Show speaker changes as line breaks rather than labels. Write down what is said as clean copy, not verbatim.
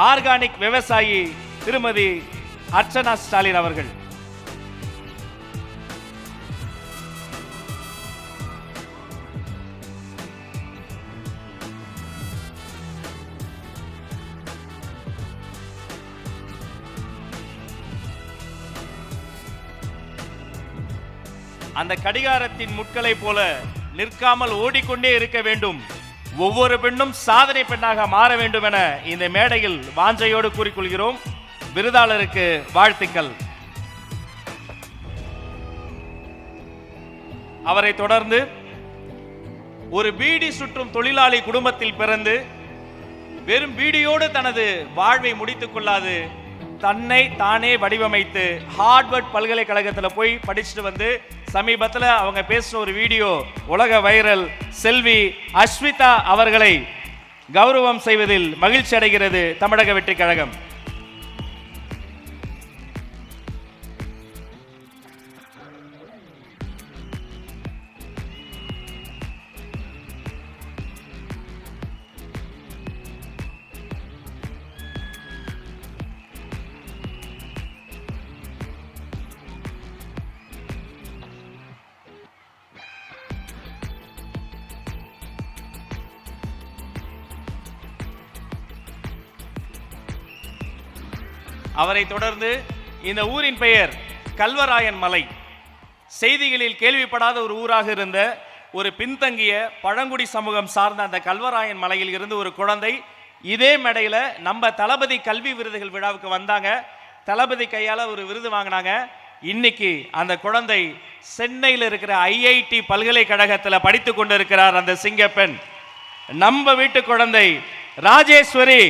Organic விவசாயி திருமதி அர்ச்சனா ஸ்டாலின் அவர்கள். அந்த கடிகாரத்தின் முட்களை போல நிற்காமல் ஓடிக்கொண்டே இருக்க வேண்டும். ஒவ்வொரு பெண்ணும் சாதனை பெண்ணாக மாற வேண்டும் என இந்த மேடையில் வாஞ்சையோடு கூறிக்கொள்கிறோம். விருதாளருக்கு வாழ்த்துக்கள். அவரை தொடர்ந்து ஒரு பீடி சுற்றும் தொழிலாளி குடும்பத்தில் பிறந்து வெறும் பீடியோடு தனது வாழ்வை முடித்துக் கொள்ளாது, தன்னை தானே வடிவமைத்து ஹார்வர்ட் பல்கலைக்கழகத்தில் போய் படிச்சுட்டு வந்து சமீபத்தில் அவங்க பேசின ஒரு வீடியோ உலக வைரல். செல்வி அஸ்விதா அவர்களை கௌரவம் செய்வதில் மகிழ்ச்சி அடைகிறது தமிழக வெற்றி கழகம். அவரை தொடர்ந்து இந்த ஊரின் பெயர் கல்வராயன் மலை. செய்திகளில் கேள்விப்படாத ஒரு ஊராக இருந்த ஒரு பின்தங்கிய பழங்குடி சமூகம் சார்ந்த அந்த கல்வராயன் மலையில் இருந்து ஒரு குழந்தை இதே மேடையில் நம்ம தளபதி கல்வி விருதுகள் விழாவுக்கு வந்தாங்க. தளபதி கையால் ஒரு விருது வாங்கினாங்க. இன்னைக்கு அந்த குழந்தை சென்னையில் இருக்கிற ஐஐடி பல்கலைக்கழகத்தில் படித்து கொண்டிருக்கிறார். அந்த சிங்கப்பெண் நம்ம வீட்டு குழந்தை ராஜேஸ்வரி.